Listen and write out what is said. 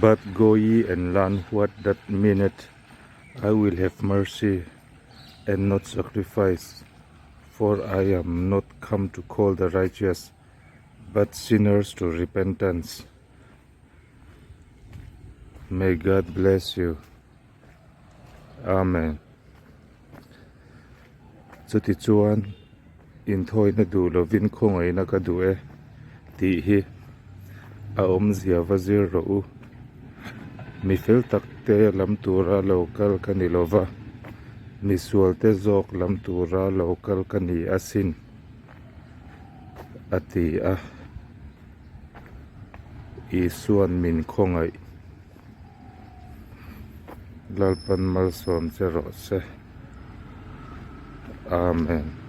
But go ye and learn what that meaneth. I will have mercy and not sacrifice, for I am not come to call the righteous, but sinners to repentance. May God bless you. Amen. Chuti chuan in thoi na du lovin khongai na ka du e ti hi a om zia vazir ro u mi fel tak te lam tura local kanilova mi sual te zok lam tura local kani asin ati a i suan min khongai lalpan mal som che ro se. Amen.